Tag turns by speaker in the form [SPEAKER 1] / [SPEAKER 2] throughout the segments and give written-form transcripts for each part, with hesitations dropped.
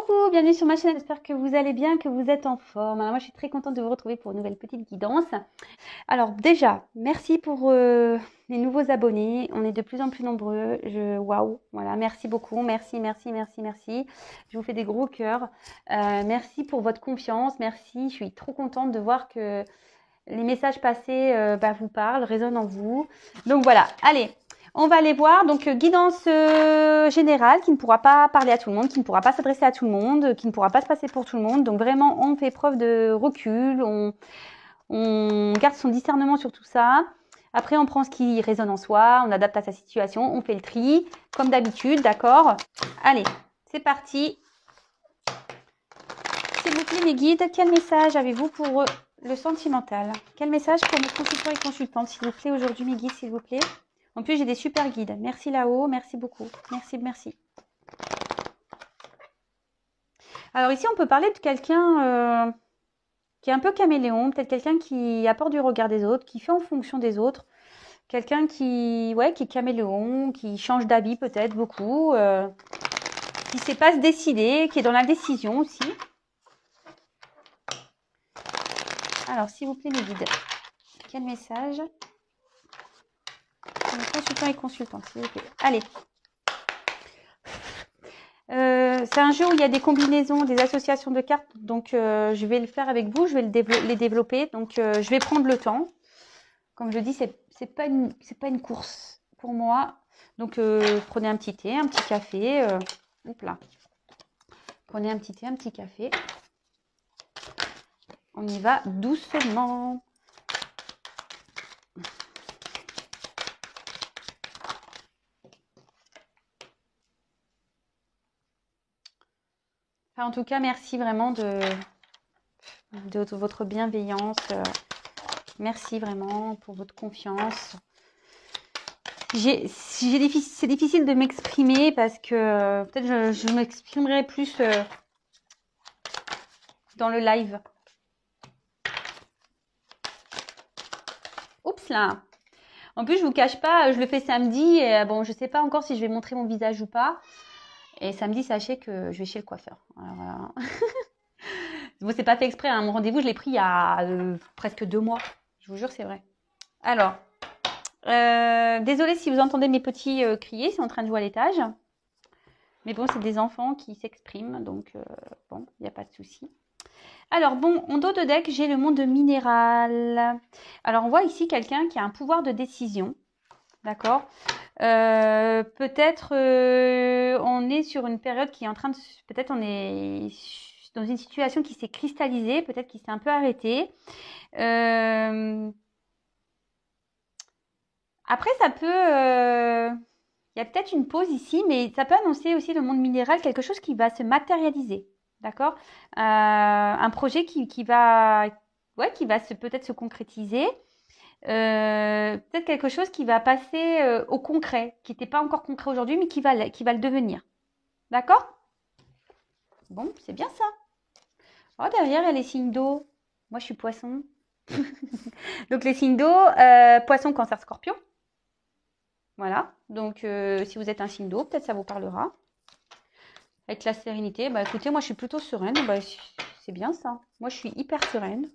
[SPEAKER 1] Coucou, bienvenue sur ma chaîne, j'espère que vous allez bien, que vous êtes en forme. Alors moi je suis très contente de vous retrouver pour une nouvelle petite guidance. Alors déjà, merci pour les nouveaux abonnés, on est de plus en plus nombreux, waouh, voilà, merci beaucoup, merci. Je vous fais des gros cœurs, merci pour votre confiance, merci, je suis trop contente de voir que les messages passés vous parlent, résonnent en vous. Donc voilà, allez. On va aller voir, donc guidance générale qui ne pourra pas parler à tout le monde, qui ne pourra pas s'adresser à tout le monde, qui ne pourra pas se passer pour tout le monde. Donc vraiment, on fait preuve de recul, on garde son discernement sur tout ça. Après, on prend ce qui résonne en soi, on adapte à sa situation, on fait le tri, comme d'habitude, d'accord? Allez, c'est parti. S'il vous plaît, mes guides, quel message avez-vous pour le sentimental? Quel message pour mes consultants et consultantes, s'il vous plaît, aujourd'hui, mes guides, s'il vous plaît? En plus, j'ai des super guides. Merci là-haut, merci beaucoup. Merci. Alors ici, on peut parler de quelqu'un qui est un peu caméléon, peut-être quelqu'un qui apporte du regard des autres, qui fait en fonction des autres. Quelqu'un qui est caméléon, qui change d'avis peut-être beaucoup, qui ne sait pas se décider, qui est dans la décision aussi. Alors, s'il vous plaît, mes guides, quel message? Consultants et consultantes, s'il vous plaît. Allez. C'est un jeu où il y a des combinaisons, des associations de cartes. Donc, je vais le faire avec vous. Je vais les développer. Donc, je vais prendre le temps. Comme je dis, c'est pas une course pour moi. Donc, prenez un petit thé, un petit café. Hop là. Prenez un petit thé, un petit café. On y va doucement. Enfin, en tout cas, merci vraiment de votre bienveillance. Merci vraiment pour votre confiance. C'est difficile de m'exprimer parce que peut-être je m'exprimerai plus dans le live. Oups là. En plus, je vous cache pas, je le fais samedi. Et, bon, je sais pas encore si je vais montrer mon visage ou pas. Et samedi, sachez que je vais chez le coiffeur. Alors, voilà. Bon, c'est pas fait exprès. Hein. Mon rendez-vous, je l'ai pris il y a presque 2 mois. Je vous jure, c'est vrai. Alors, désolée si vous entendez mes petits crier. C'est en train de jouer à l'étage. Mais bon, c'est des enfants qui s'expriment. Donc, bon, il n'y a pas de souci. Alors, bon, en dos de deck, j'ai le monde minéral. Alors, on voit ici quelqu'un qui a un pouvoir de décision. D'accord. Peut-être on est sur une période qui est en train de... Peut-être on est dans une situation qui s'est cristallisée, peut-être qui s'est un peu arrêtée. Après, ça peut... Il y a peut-être une pause ici, mais ça peut annoncer aussi le monde minéral, quelque chose qui va se matérialiser. D'accord. Un projet qui va peut-être se concrétiser. Peut-être quelque chose qui va passer au concret, qui n'était pas encore concret aujourd'hui, mais qui va le devenir. D'accord? Bon, c'est bien ça. Oh, derrière, il y a les signes d'eau. Moi, je suis poisson. Donc, les signes d'eau, poisson, cancer, scorpion. Voilà. Donc, si vous êtes un signe d'eau, peut-être ça vous parlera. Avec la sérénité. Bah, écoutez, moi, je suis plutôt sereine. Bah, c'est bien ça. Moi, je suis hyper sereine.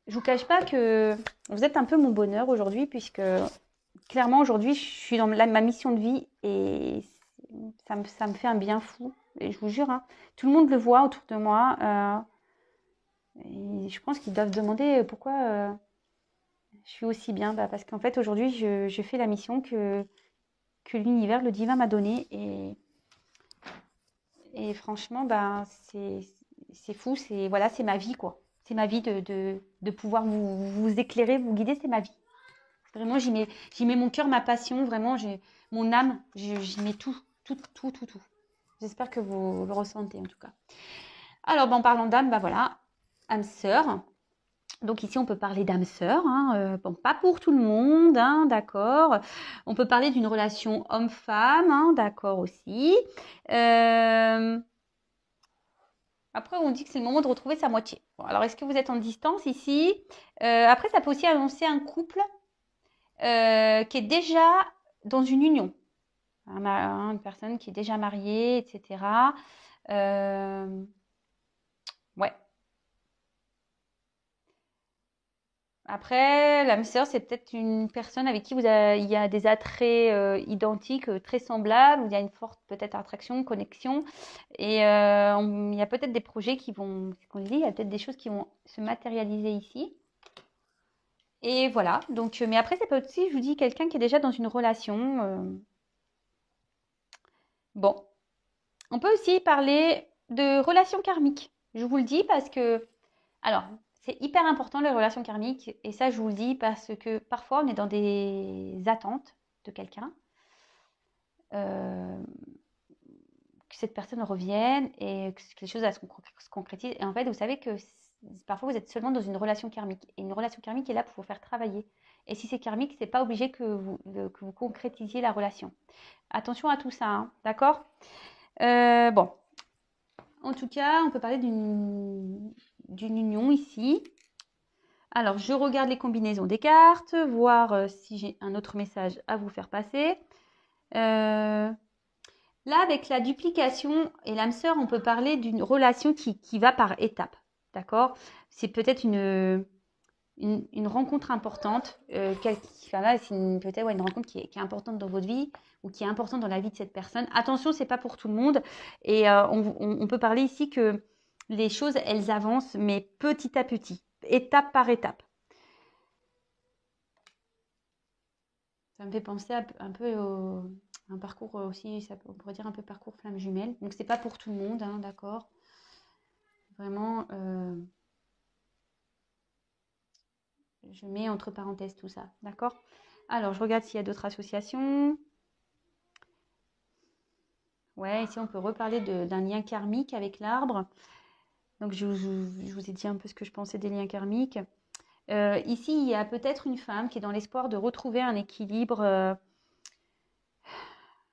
[SPEAKER 1] Je vous cache pas que vous êtes un peu mon bonheur aujourd'hui, puisque clairement aujourd'hui je suis dans ma mission de vie et ça me fait un bien fou. Et je vous jure, hein, tout le monde le voit autour de moi. Et je pense qu'ils doivent se demander pourquoi je suis aussi bien. Bah, parce qu'en fait aujourd'hui je fais la mission que l'univers, le divin m'a donnée. Et franchement, bah, c'est fou. Voilà, c'est ma vie, quoi. C'est ma vie de pouvoir vous éclairer, vous guider, c'est ma vie. Vraiment, j'y mets mon cœur, ma passion, vraiment, mon âme, j'y mets tout. J'espère que vous le ressentez en tout cas. Alors, en parlant d'âme, bah voilà, âme sœur. Donc ici, on peut parler d'âme sœur, hein, bon, pas pour tout le monde, hein, d'accord. On peut parler d'une relation homme-femme, hein, d'accord aussi. Après, on dit que c'est le moment de retrouver sa moitié. Bon, alors, est-ce que vous êtes en distance ici? Après, ça peut aussi annoncer un couple qui est déjà dans une union. une personne qui est déjà mariée, etc. Ouais. Après, l'âme sœur, c'est peut-être une personne avec qui il y a des attraits identiques, très semblables, où il y a une forte peut-être attraction, connexion. Et il y a peut-être des projets qui vont, ce qu'on dit, il y a peut-être des choses qui vont se matérialiser ici. Et voilà. Donc, mais après, c'est pas aussi, je vous dis, quelqu'un qui est déjà dans une relation. Bon, on peut aussi parler de relations karmiques. Je vous le dis parce que, alors, c'est hyper important les relations karmiques. Et ça, je vous le dis parce que parfois, on est dans des attentes de quelqu'un. Que cette personne revienne et que les choses se concrétisent. Et en fait, vous savez que parfois, vous êtes seulement dans une relation karmique. Et une relation karmique est là pour vous faire travailler. Et si c'est karmique, c'est pas obligé que vous concrétisiez la relation. Attention à tout ça, hein, d'accord? Bon, en tout cas, on peut parler d'une union ici. Alors, je regarde les combinaisons des cartes, voir si j'ai un autre message à vous faire passer. Là, avec la duplication et l'âme sœur, on peut parler d'une relation qui va par étapes. D'accord? C'est peut-être une rencontre importante. Enfin là, c'est peut-être une rencontre qui est importante dans votre vie ou qui est importante dans la vie de cette personne. Attention, c'est pas pour tout le monde. Et on peut parler ici que les choses, elles avancent, mais petit à petit, étape par étape. Ça me fait penser un peu un parcours aussi, on pourrait dire un peu parcours flamme jumelle. Donc, c'est pas pour tout le monde, hein, d'accord? Vraiment, je mets entre parenthèses tout ça, d'accord? Alors, je regarde s'il y a d'autres associations. Ouais, ici, on peut reparler d'un lien karmique avec l'arbre. Donc, je vous ai dit un peu ce que je pensais des liens karmiques. Ici, il y a peut-être une femme qui est dans l'espoir de retrouver un équilibre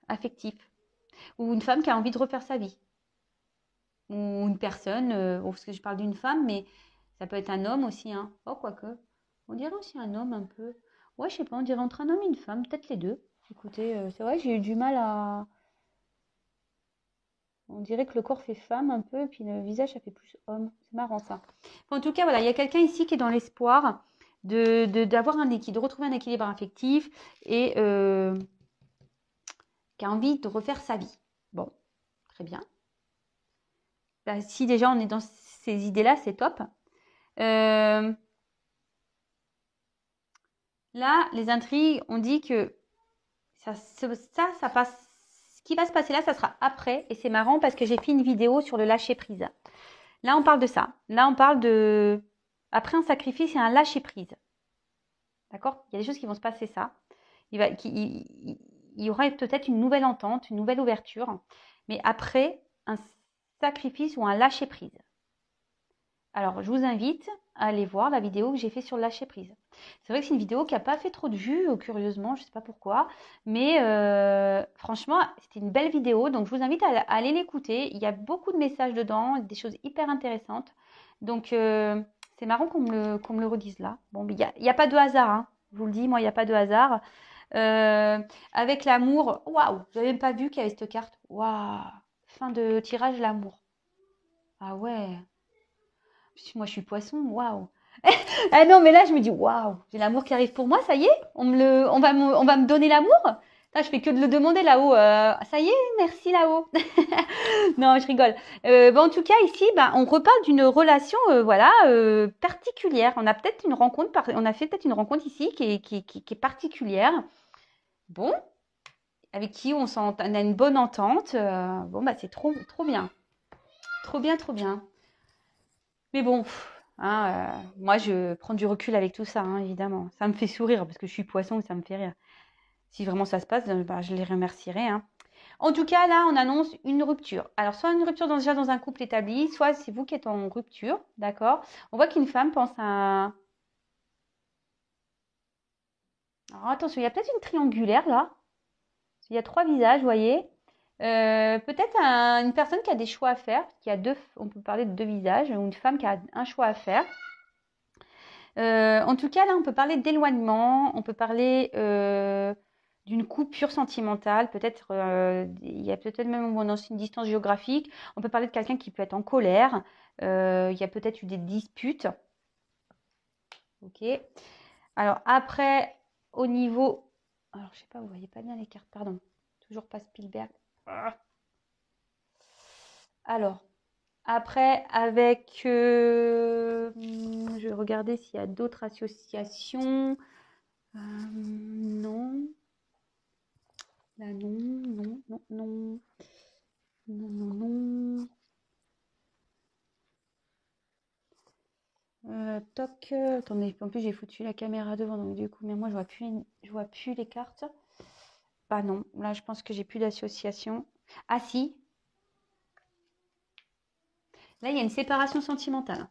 [SPEAKER 1] affectif. Ou une femme qui a envie de refaire sa vie. Ou une personne, parce que je parle d'une femme, mais ça peut être un homme aussi, hein. Oh, quoique. On dirait aussi un homme un peu. Ouais, je sais pas, on dirait entre un homme et une femme, peut-être les deux. Écoutez, c'est vrai, j'ai eu du mal à. On dirait que le corps fait femme un peu, et puis le visage, ça fait plus homme. C'est marrant ça. En tout cas, voilà, il y a quelqu'un ici qui est dans l'espoir d'avoir de retrouver un équilibre affectif et qui a envie de refaire sa vie. Bon, très bien. Bah, si déjà on est dans ces idées-là, c'est top. Là, les intrigues, on dit que ça passe. Ce qui va se passer là, ça sera après. Et c'est marrant parce que j'ai fait une vidéo sur le lâcher prise. Là, on parle de ça. Là, on parle de. Après un sacrifice et un lâcher prise. D'accord? Il y a des choses qui vont se passer ça. Il y aura peut-être une nouvelle entente, une nouvelle ouverture. Mais après un sacrifice ou un lâcher prise. Alors, je vous invite à aller voir la vidéo que j'ai fait sur le lâcher prise. C'est vrai que c'est une vidéo qui n'a pas fait trop de vues, curieusement, je ne sais pas pourquoi. Mais franchement, c'était une belle vidéo. Donc, je vous invite à aller l'écouter. Il y a beaucoup de messages dedans, des choses hyper intéressantes. Donc, c'est marrant qu'on me le redise là. Bon, il n'y a pas de hasard, hein. Je vous le dis, moi, il n'y a pas de hasard. Avec l'amour, waouh, je n'avais même pas vu qu'il y avait cette carte. Waouh, fin de tirage, l'amour. Ah ouais. Moi, je suis poisson, waouh. Ah non, mais là, je me dis, waouh, j'ai l'amour qui arrive pour moi, ça y est, on va me donner l'amour. Là, je fais que de le demander là-haut. Ça y est, merci là-haut. Non, je rigole. En tout cas, ici, on reparle d'une relation, voilà, particulière. On a peut-être une rencontre, on a fait peut-être une rencontre ici qui est particulière. Bon, avec qui on a une bonne entente. C'est trop, trop bien. Trop bien, trop bien. Mais bon, hein, moi, je prends du recul avec tout ça, hein, évidemment. Ça me fait sourire parce que je suis poisson et ça me fait rire. Si vraiment ça se passe, je les remercierai, hein. En tout cas, là, on annonce une rupture. Alors, soit une rupture déjà dans un couple établi, soit c'est vous qui êtes en rupture, d'accord? On voit qu'une femme pense à... Alors, attention, il y a peut-être une triangulaire, là. Il y a 3 visages, vous voyez. Peut-être une personne qui a des choix à faire. On peut parler de 2 visages, ou une femme qui a un choix à faire. En tout cas, là, on peut parler d'éloignement, on peut parler d'une coupure sentimentale. Peut-être, il y a peut-être même dans une distance géographique. On peut parler de quelqu'un qui peut être en colère. Il y a peut-être eu des disputes. Ok. Alors après, au niveau... Alors, je sais pas, vous voyez pas bien les cartes, pardon. Toujours pas Spielberg. Ah. Alors, après, avec... je vais regarder s'il y a d'autres associations. Non. Là, non, non, non, non. Non, non, non. Toc. Attendez, en plus j'ai foutu la caméra devant, donc du coup, mais moi je vois plus les cartes. Bah non, là je pense que j'ai plus d'association. Ah si, là il y a une séparation sentimentale.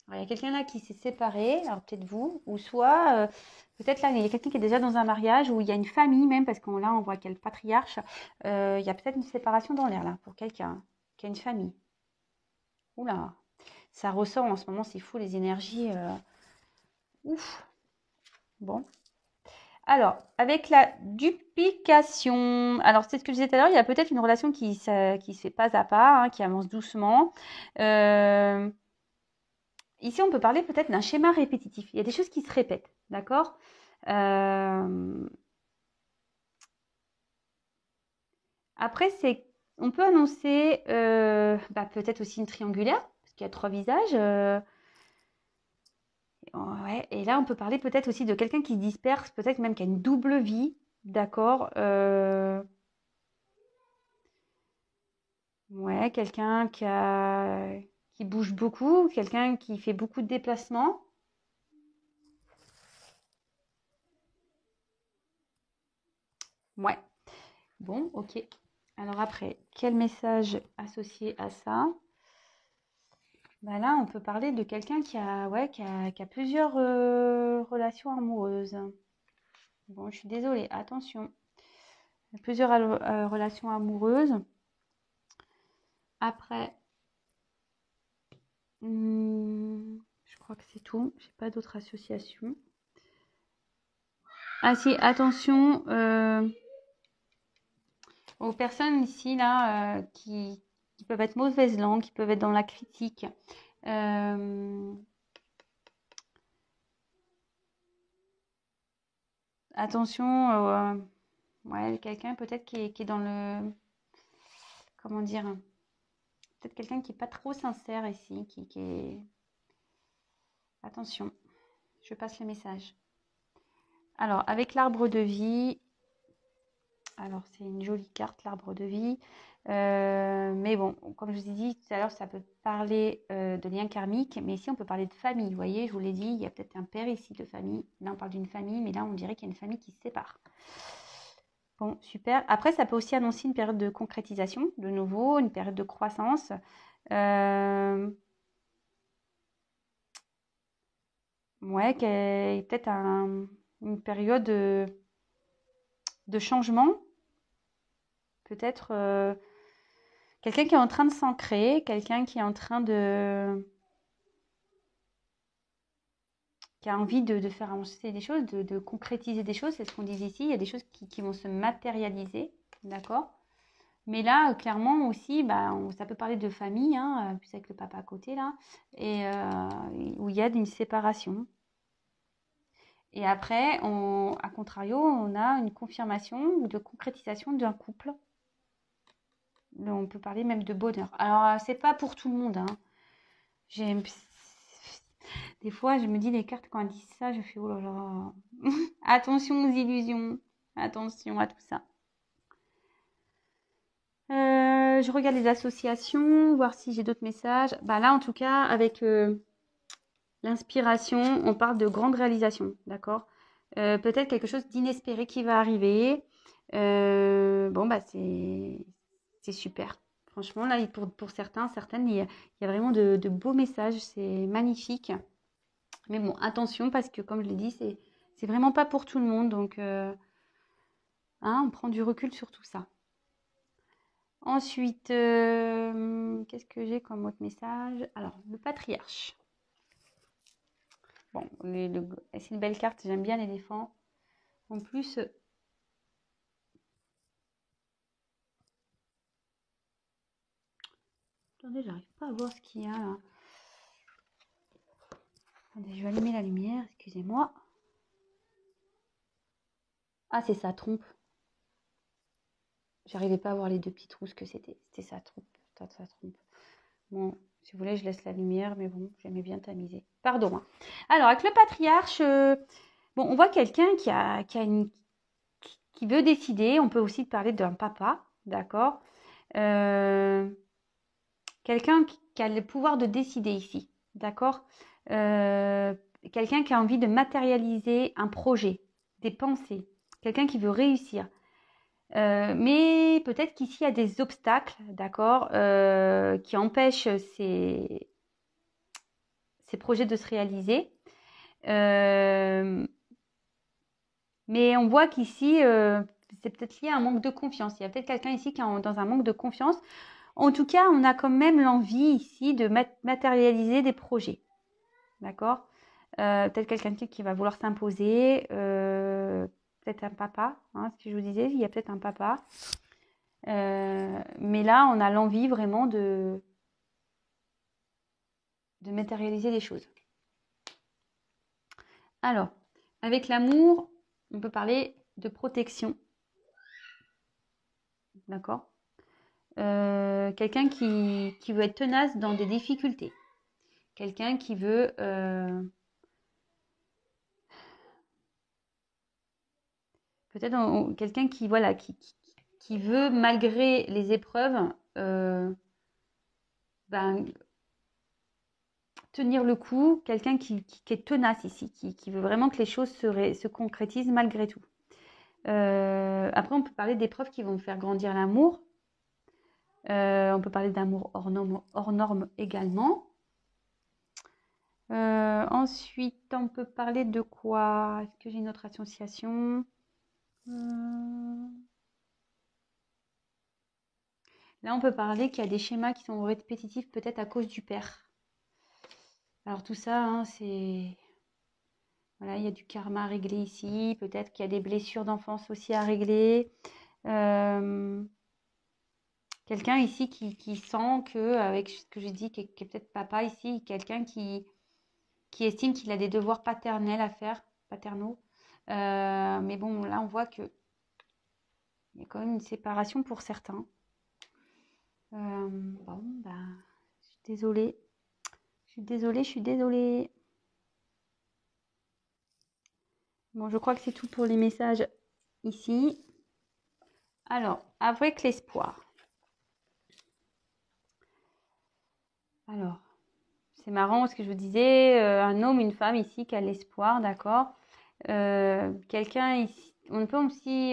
[SPEAKER 1] Alors, il y a quelqu'un là qui s'est séparé, alors peut-être vous, ou soit peut-être là il y a quelqu'un qui est déjà dans un mariage, ou il y a une famille même, parce qu'on là on voit qu'il y a le patriarche. Il y a peut-être une séparation dans l'air là, pour quelqu'un qui a une famille. Oula, ça ressort en ce moment, c'est fou les énergies. Ouf, bon. Alors, avec la duplication, alors c'est ce que je disais tout à l'heure, il y a peut-être une relation qui se fait pas à pas, hein, qui avance doucement. Ici, on peut parler peut-être d'un schéma répétitif. Il y a des choses qui se répètent, d'accord? Après, on peut annoncer peut-être aussi une triangulaire, parce qu'il y a 3 visages. Ouais, et là, on peut parler peut-être aussi de quelqu'un qui se disperse, peut-être même qui a une double vie, d'accord? Ouais, quelqu'un qui bouge beaucoup, quelqu'un qui fait beaucoup de déplacements. Ouais, bon, ok. Alors après, quel message associé à ça? Bah là, on peut parler de quelqu'un qui a plusieurs relations amoureuses. Bon, je suis désolée, attention. Plusieurs relations amoureuses. Après, je crois que c'est tout. J'ai pas d'autres associations. Ah si, attention aux personnes ici là qui peuvent être mauvaises langues, qui peuvent être dans la critique. Attention, ouais, quelqu'un peut-être qui est dans le, comment dire, peut-être quelqu'un qui est pas trop sincère ici, qui est, attention, je passe le message. Alors avec l'arbre de vie, alors c'est une jolie carte l'arbre de vie, mais bon, comme je vous ai dit tout à l'heure, ça peut parler de liens karmiques, mais ici on peut parler de famille. Vous voyez, je vous l'ai dit, il y a peut-être un père ici de famille. Là on parle d'une famille, mais là on dirait qu'il y a une famille qui se sépare. Bon, super. Après, ça peut aussi annoncer une période de concrétisation, de nouveau, une période de croissance. Euh, ouais, peut-être une période de changement. Peut-être quelqu'un qui est en train de s'ancrer, quelqu'un qui est en train qui a envie de faire avancer des choses, de concrétiser des choses. C'est ce qu'on dit ici. Il y a des choses qui vont se matérialiser. D'accord? Mais là, clairement aussi, ça peut parler de famille, hein, plus avec le papa à côté là, et où il y a une séparation. Et après, à contrario, on a une confirmation ou de concrétisation d'un couple. On peut parler même de bonheur. Alors, c'est pas pour tout le monde, hein. Des fois, je me dis, les cartes, quand elles disent ça, je fais, oh là là. Attention aux illusions. Attention à tout ça. Je regarde les associations, voir si j'ai d'autres messages. Là, en tout cas, avec l'inspiration, on parle de grande réalisation, d'accord? Peut-être quelque chose d'inespéré qui va arriver. C'est super. Franchement, là, pour certains, certaines, il y a vraiment de beaux messages. C'est magnifique. Mais bon, attention, parce que comme je l'ai dit, c'est vraiment pas pour tout le monde. Donc, on prend du recul sur tout ça. Ensuite, qu'est-ce que j'ai comme autre message? Alors, le patriarche. Bon, c'est une belle carte, j'aime bien l'éléphant. En plus, Attendez, j'arrive pas à voir ce qu'il y a là. Attendez, je vais allumer la lumière, excusez-moi. Ah, c'est sa trompe. J'arrivais pas à voir les deux petits trous, ce que c'était. C'était sa trompe. Sa trompe. Bon, si vous voulez, je laisse la lumière, mais bon, j'aimais bien tamiser. Pardon. Hein. Alors, avec le patriarche, bon, on voit quelqu'un qui veut décider. On peut aussi parler d'un papa, d'accord. Quelqu'un qui a le pouvoir de décider ici, d'accord. Quelqu'un qui a envie de matérialiser un projet, des pensées. Quelqu'un qui veut réussir. Mais peut-être qu'ici, il y a des obstacles, d'accord, qui empêchent ces projets de se réaliser. Mais on voit qu'ici, c'est peut-être lié à un manque de confiance. Il y a peut-être quelqu'un ici qui est dans un manque de confiance. En tout cas, on a quand même l'envie ici de matérialiser des projets. D'accord. Peut-être quelqu'un qui va vouloir s'imposer. Peut-être un papa, hein, ce que je vous disais, il y a peut-être un papa. Mais là, on a l'envie vraiment de matérialiser des choses. Alors, avec l'amour, on peut parler de protection. D'accord. Quelqu'un qui veut être tenace dans des difficultés. Quelqu'un qui veut... peut-être quelqu'un qui, voilà, qui veut, malgré les épreuves, tenir le coup, quelqu'un qui est tenace ici, qui veut vraiment que les choses se concrétisent malgré tout. Après, on peut parler d'épreuves qui vont faire grandir l'amour. On peut parler d'amour hors norme également. Ensuite, on peut parler de quoi? Est-ce que j'ai une autre association? Là, on peut parler qu'il y a des schémas qui sont répétitifs peut-être à cause du père. Alors tout ça, hein, c'est... Voilà, il y a du karma à régler ici. Peut-être qu'il y a des blessures d'enfance aussi à régler. Quelqu'un ici qui sent que, avec ce que je dis, qui est peut-être papa ici, quelqu'un qui estime qu'il a des devoirs paternels à faire, paternaux. Mais bon, là, on voit que il y a quand même une séparation pour certains. Bon, bah, je suis désolée. Je suis désolée. Bon, je crois que c'est tout pour les messages ici. Alors, avec l'espoir. Alors, c'est marrant ce que je vous disais, un homme, une femme ici qui a l'espoir, d'accord. Quelqu'un ici, on peut aussi,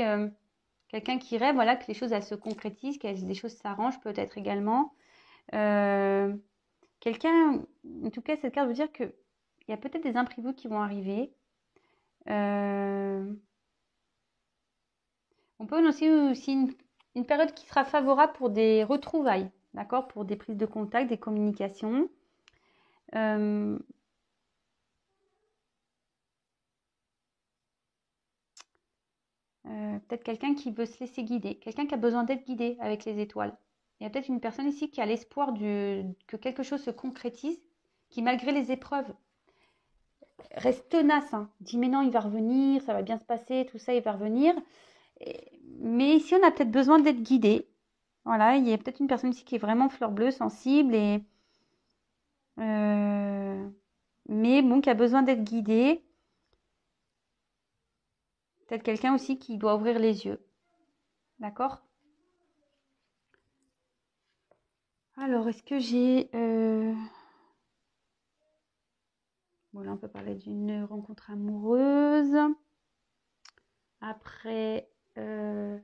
[SPEAKER 1] quelqu'un qui rêve, voilà, que les choses elles se concrétisent, que des choses s'arrangent peut-être également. Quelqu'un, en tout cas, cette carte veut dire qu'il y a peut-être des imprévus qui vont arriver. On peut aussi une période qui sera favorable pour des retrouvailles, d'accord, pour des prises de contact, des communications. Peut-être quelqu'un qui veut se laisser guider, quelqu'un qui a besoin d'être guidé avec les étoiles. Il y a peut-être une personne ici qui a l'espoir que quelque chose se concrétise, qui malgré les épreuves reste tenace, hein. Dit mais non, il va revenir, ça va bien se passer, tout ça, il va revenir. Mais ici, on a peut-être besoin d'être guidé. Voilà, il y a peut-être une personne ici qui est vraiment fleur bleue, sensible, mais bon, qui a besoin d'être guidé. Peut-être quelqu'un aussi qui doit ouvrir les yeux. D'accord? Alors, est-ce que j'ai... Bon, là, on peut parler d'une rencontre amoureuse. Après... Est-ce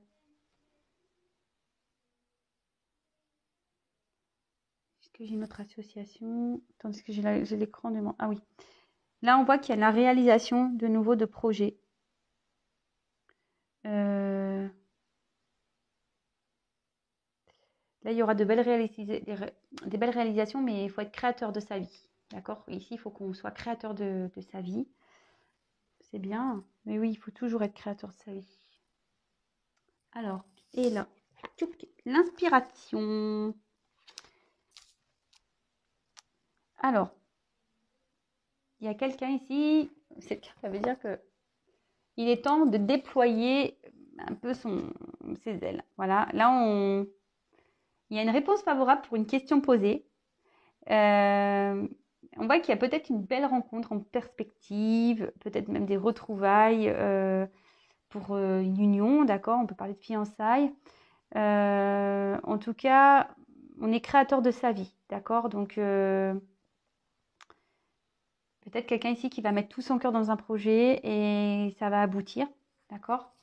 [SPEAKER 1] que j'ai une autre association? Attends, est-ce que j'ai l'écran de mon... Ah oui. Là, on voit qu'il y a la réalisation de nouveau de projets. Là, il y aura des belles réalisations, mais il faut être créateur de sa vie. D'accord? Ici, il faut qu'on soit créateur de sa vie. C'est bien. Mais oui, il faut toujours être créateur de sa vie. Alors, et là, l'inspiration. Alors, il y a quelqu'un ici, cette carte, ça veut dire que il est temps de déployer un peu ses ailes. Voilà, là, il y a une réponse favorable pour une question posée. On voit qu'il y a peut-être une belle rencontre en perspective, peut-être même des retrouvailles pour une union, d'accord? On peut parler de fiançailles. En tout cas, on est créateur de sa vie, d'accord? Donc, peut-être quelqu'un ici qui va mettre tout son cœur dans un projet et ça va aboutir, d'accord?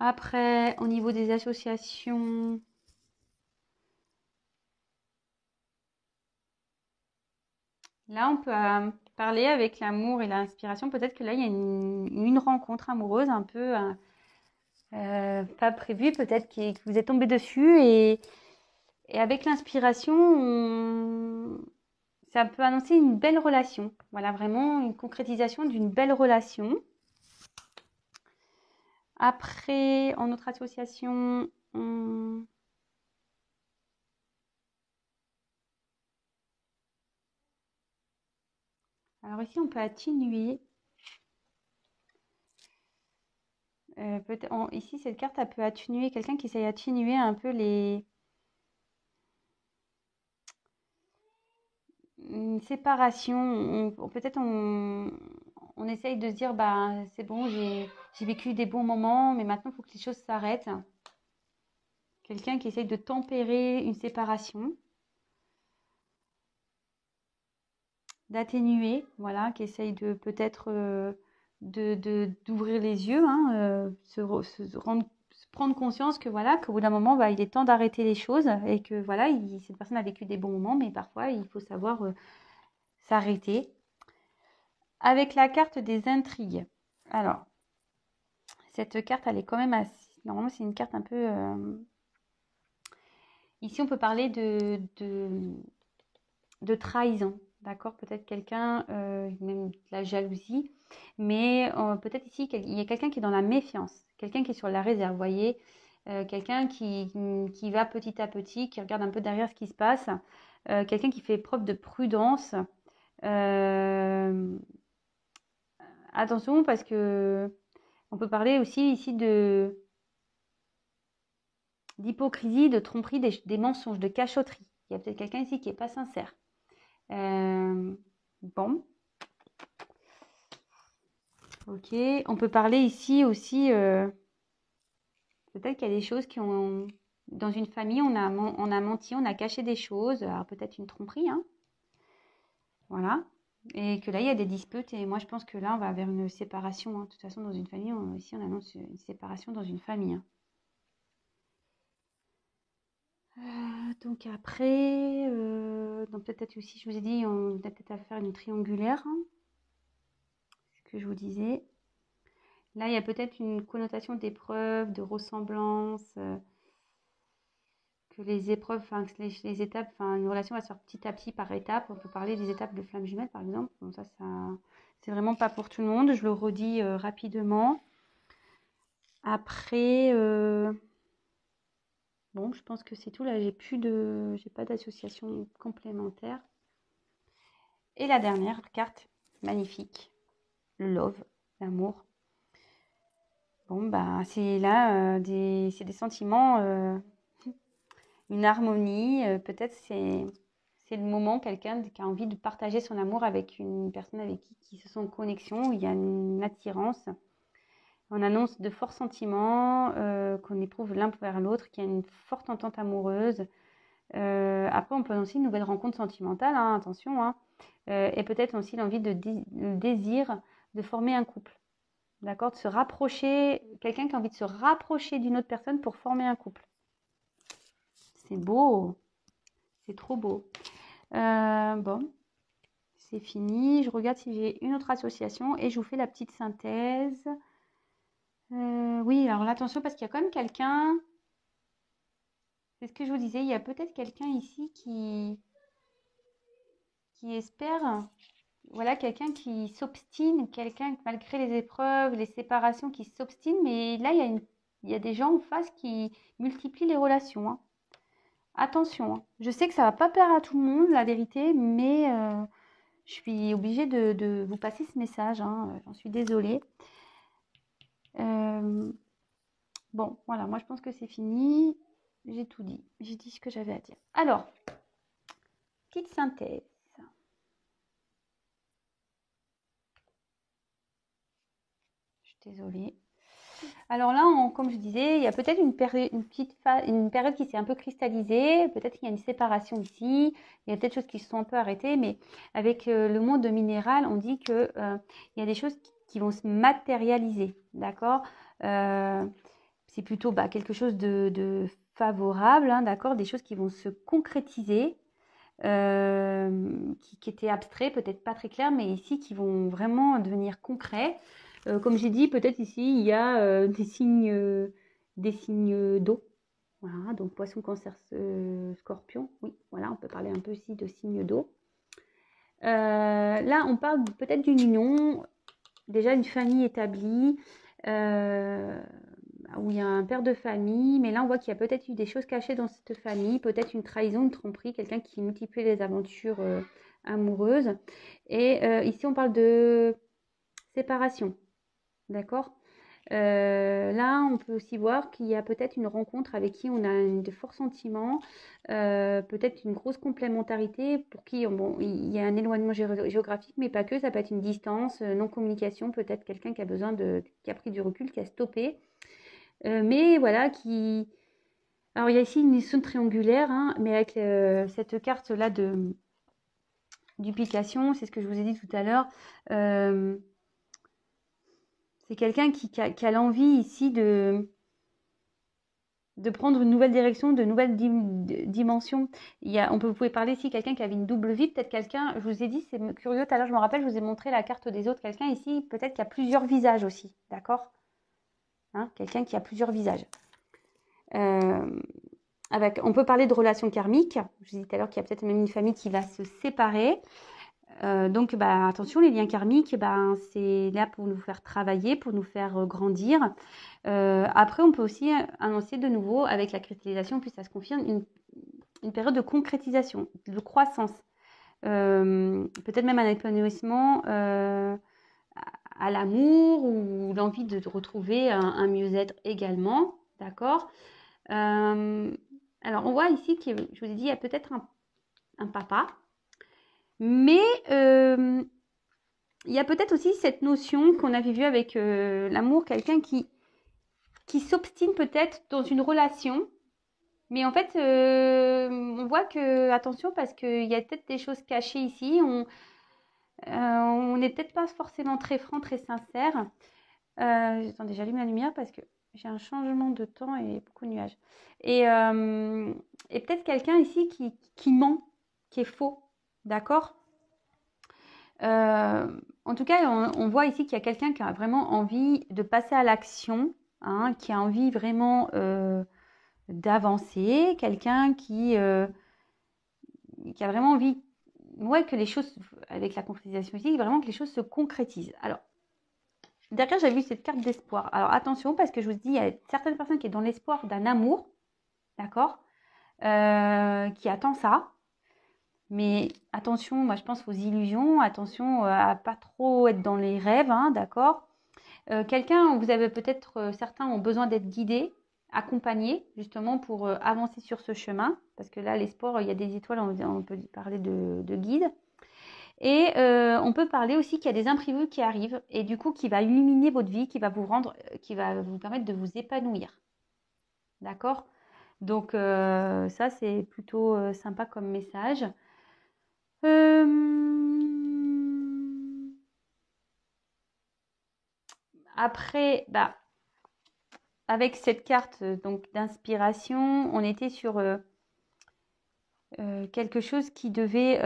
[SPEAKER 1] Après, au niveau des associations, là, on peut parler avec l'amour et l'inspiration. Peut-être que là, il y a une rencontre amoureuse un peu pas prévue, peut-être que vous êtes tombé dessus et avec l'inspiration, ça peut annoncer une belle relation. Voilà, vraiment une concrétisation d'une belle relation. Après, en autre association, alors ici, on peut atténuer. Ici, cette carte, elle peut atténuer quelqu'un qui essaye d'atténuer un peu une séparation. Peut-être on essaye de se dire, bah, c'est bon, j'ai vécu des bons moments, mais maintenant, il faut que les choses s'arrêtent. Quelqu'un qui essaye de tempérer une séparation, d'atténuer, voilà, qui essaye de peut-être d'ouvrir les yeux, hein, prendre conscience que voilà, qu'au bout d'un moment, bah, il est temps d'arrêter les choses et que voilà, cette personne a vécu des bons moments, mais parfois il faut savoir s'arrêter. Avec la carte des intrigues. Alors, cette carte, elle est quand même assez... Normalement, c'est une carte un peu... Ici, on peut parler de trahison. D'accord? Peut-être quelqu'un, même de la jalousie. Mais peut-être ici, il y a quelqu'un qui est dans la méfiance. Quelqu'un qui est sur la réserve, vous voyez? Quelqu'un qui va petit à petit, qui regarde un peu derrière ce qui se passe. Quelqu'un qui fait preuve de prudence. Attention parce que on peut parler aussi ici d'hypocrisie, de tromperie, des mensonges, de cachotterie. Il y a peut-être quelqu'un ici qui n'est pas sincère. Bon. Ok. On peut parler ici aussi, peut-être qu'il y a des choses qui ont... Dans une famille, on a menti, on a caché des choses. Alors peut-être une tromperie, hein. Voilà. Et que là, il y a des disputes. Et moi, je pense que là, on va vers une séparation, hein. De toute façon, dans une famille, ici, on annonce une séparation dans une famille, hein. Donc après, donc peut-être aussi, je vous ai dit, on a peut-être à faire une triangulaire, hein, ce que je vous disais. Là, il y a peut-être une connotation d'épreuve, de ressemblance, que les épreuves, enfin, que les étapes, enfin, une relation va se faire petit à petit par étapes. On peut parler des étapes de flamme jumelle, par exemple. Bon, ça, c'est vraiment pas pour tout le monde. Je le redis rapidement. Après, bon, je pense que c'est tout. Là, j'ai pas d'association complémentaire. Et la dernière carte, magnifique, le love, l'amour. Bon, bah, c'est là, c'est des sentiments, une harmonie. Peut-être c'est le moment, quelqu'un qui a envie de partager son amour avec une personne avec qui se sent en connexion, où il y a une attirance. On annonce de forts sentiments, qu'on éprouve l'un vers l'autre, qu'il y a une forte entente amoureuse. Après, on peut annoncer une nouvelle rencontre sentimentale, hein, attention, hein. Et peut-être aussi l'envie le désir de former un couple. D'accord? De se rapprocher, quelqu'un qui a envie de se rapprocher d'une autre personne pour former un couple. C'est beau, c'est trop beau. Bon, c'est fini. Je regarde si j'ai une autre association et je vous fais la petite synthèse. Oui, alors là, attention parce qu'il y a quand même quelqu'un, c'est ce que je vous disais, il y a peut-être quelqu'un ici qui espère, voilà, quelqu'un qui s'obstine, quelqu'un malgré les épreuves, les séparations, qui s'obstine, mais là, il y a des gens en face qui multiplient les relations, hein. attention, hein. Je sais que ça va pas plaire à tout le monde, la vérité, mais je suis obligée de vous passer ce message, hein. J'en suis désolée. Bon, voilà, moi je pense que c'est fini. J'ai tout dit. J'ai dit ce que j'avais à dire. Alors, petite synthèse. Je suis désolée. Alors là, comme je disais, il y a peut-être une période qui s'est un peu cristallisée. Peut-être qu'il y a une séparation ici. Il y a peut-être des choses qui se sont un peu arrêtées. Mais avec le monde minéral, on dit qu'il y a des choses qui vont se matérialiser. D'accord. C'est plutôt quelque chose de favorable. Hein, d'accord. Des choses qui vont se concrétiser. Qui étaient abstraits, peut-être pas très clairs, mais ici qui vont vraiment devenir concrets. Comme j'ai dit, peut-être ici il y a des signes d'eau. Voilà, donc poisson, cancer, scorpion. Oui, voilà, on peut parler un peu aussi de signes d'eau. Là, on parle peut-être d'une union, déjà une famille établie, où il y a un père de famille, mais là on voit qu'il y a peut-être eu des choses cachées dans cette famille, peut-être une trahison, une tromperie, quelqu'un qui multiplie les aventures amoureuses. Et ici on parle de séparation, d'accord. Là on peut aussi voir qu'il y a peut-être une rencontre avec qui on a de forts sentiments, peut-être une grosse complémentarité pour qui il y a un éloignement géographique, mais pas que, ça peut être une distance, non-communication, peut-être quelqu'un qui a pris du recul, qui a stoppé. Mais voilà, alors il y a ici une zone triangulaire, hein, mais avec cette carte-là de duplication, c'est ce que je vous ai dit tout à l'heure. C'est quelqu'un qui a l'envie ici de prendre une nouvelle direction, de nouvelles dimensions. Vous pouvez parler ici quelqu'un qui avait une double vie, peut-être quelqu'un, je vous ai dit, c'est curieux, tout à l'heure je me rappelle, je vous ai montré la carte des autres, quelqu'un ici, peut-être qui a plusieurs visages aussi, d'accord, hein, quelqu'un qui a plusieurs visages. On peut parler de relations karmiques. Je vous ai dit tout à l'heure qu'il y a peut-être même une famille qui va se séparer. Donc, attention, les liens karmiques, c'est là pour nous faire travailler, pour nous faire grandir. Après, on peut aussi annoncer de nouveau, avec la cristallisation, puis ça se confirme, une période de concrétisation, de croissance. Peut-être même un épanouissement à l'amour ou l'envie de retrouver un mieux-être également. D'accord. Alors, on voit ici que, je vous ai dit, il y a peut-être un papa, mais il y a peut-être aussi cette notion qu'on avait vue avec l'amour, quelqu'un qui s'obstine peut-être dans une relation, mais en fait, on voit que, attention, parce qu'il y a peut-être des choses cachées ici, on n'est peut-être pas forcément très franc, très sincère. Attendez, j'allume la lumière parce que j'ai un changement de temps et beaucoup de nuages. Et peut-être quelqu'un ici qui ment, qui est faux, d'accord. En tout cas, on voit ici qu'il y a quelqu'un qui a vraiment envie de passer à l'action, hein, qui a envie vraiment d'avancer, quelqu'un qui a vraiment envie, que les choses, avec la concrétisation ici, vraiment que les choses se concrétisent. Alors, derrière, j'ai vu cette carte d'espoir. Alors, attention, parce que je vous dis, il y a certaines personnes qui sont dans l'espoir d'un amour, d'accord, qui attend ça. Mais attention, moi, je pense aux illusions. Attention à pas trop être dans les rêves, hein, d'accord. Vous avez peut-être, certains ont besoin d'être guidés, accompagnés, justement, pour avancer sur ce chemin. Parce que là, l'espoir, il y a des étoiles, on peut parler de guide. Et on peut parler aussi qu'il y a des imprévus qui arrivent et du coup qui va illuminer votre vie, qui va vous permettre de vous épanouir. D'accord. Donc ça c'est plutôt sympa comme message. Après, avec cette carte donc d'inspiration, on était sur quelque chose qui devait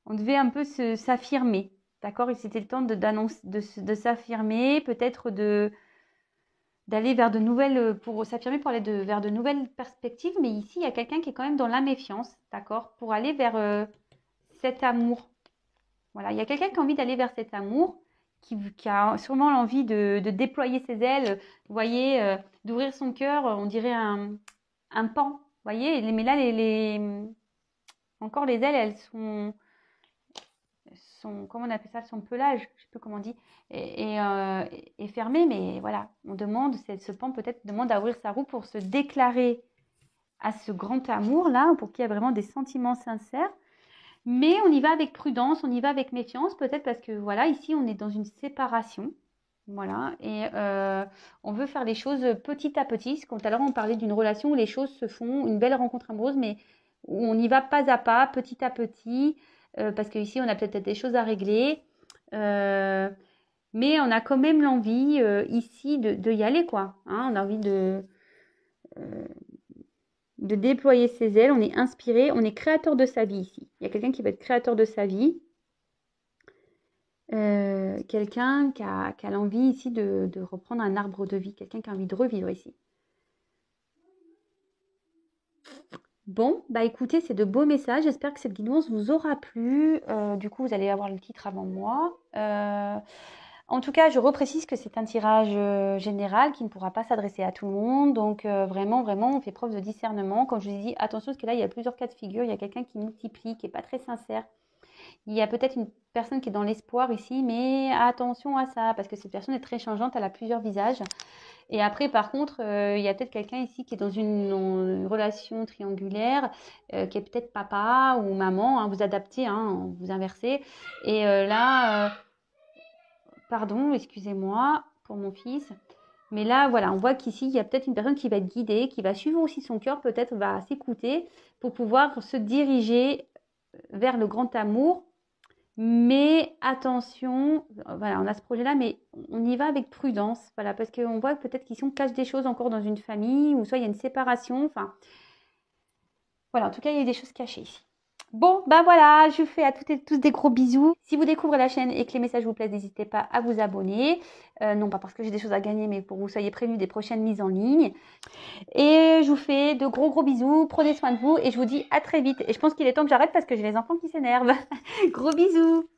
[SPEAKER 1] on devait un peu s'affirmer, d'accord. Et c'était le temps de s'affirmer, peut-être d'aller vers de nouvelles, pour s'affirmer, pour aller vers de nouvelles perspectives. Mais ici, il y a quelqu'un qui est quand même dans la méfiance, d'accord, pour aller vers cet amour. Voilà, il y a quelqu'un qui a envie d'aller vers cet amour, qui a sûrement l'envie de déployer ses ailes, vous voyez, d'ouvrir son cœur, on dirait un pan, vous voyez, mais là, encore les ailes, elles sont, comment on appelle ça, son pelage, je ne sais plus comment on dit, est fermé, mais voilà, on demande, ce pan peut-être demande à ouvrir sa roue pour se déclarer à ce grand amour là, pour qu'il y ait vraiment des sentiments sincères. Mais on y va avec prudence, on y va avec méfiance, peut-être parce que voilà, ici on est dans une séparation, voilà, et on veut faire les choses petit à petit. Tout à l'heure on parlait d'une relation où les choses se font, une belle rencontre amoureuse, mais où on y va pas à pas, petit à petit, parce qu'ici on a peut-être des choses à régler, mais on a quand même l'envie ici de y aller, quoi, hein, on a envie de déployer ses ailes, on est inspiré, on est créateur de sa vie ici. Il y a quelqu'un qui va être créateur de sa vie, quelqu'un qui a l'envie ici de reprendre un arbre de vie, quelqu'un qui a envie de revivre ici. Bon, bah écoutez, c'est de beaux messages, j'espère que cette guidance vous aura plu. Du coup, vous allez avoir le titre avant moi. En tout cas, je reprécise que c'est un tirage général qui ne pourra pas s'adresser à tout le monde. Donc, vraiment, on fait preuve de discernement. Comme je vous ai dit, attention, parce que là, il y a plusieurs cas de figure. Il y a quelqu'un qui multiplie, qui n'est pas très sincère. Il y a peut-être une personne qui est dans l'espoir ici, mais attention à ça, parce que cette personne est très changeante, elle a plusieurs visages. Et après, par contre, il y a peut-être quelqu'un ici qui est dans une relation triangulaire, qui est peut-être papa ou maman, hein, vous adaptez, hein, vous inversez. Et là... Pardon, excusez-moi pour mon fils. Mais là, voilà, on voit qu'ici, il y a peut-être une personne qui va être guidée, qui va suivre aussi son cœur, peut-être va s'écouter pour pouvoir se diriger vers le grand amour. Mais attention, voilà, on a ce projet-là, mais on y va avec prudence, voilà, parce qu'on voit peut-être qu'ici, on cache des choses encore dans une famille, ou soit il y a une séparation, enfin, voilà, en tout cas, il y a des choses cachées ici. Bon, ben voilà, je vous fais à toutes et tous des gros bisous. Si vous découvrez la chaîne et que les messages vous plaisent, n'hésitez pas à vous abonner. Non pas parce que j'ai des choses à gagner, mais pour que vous soyez prévenus des prochaines mises en ligne. Et je vous fais de gros bisous. Prenez soin de vous et je vous dis à très vite. Et je pense qu'il est temps que j'arrête parce que j'ai les enfants qui s'énervent. Gros bisous.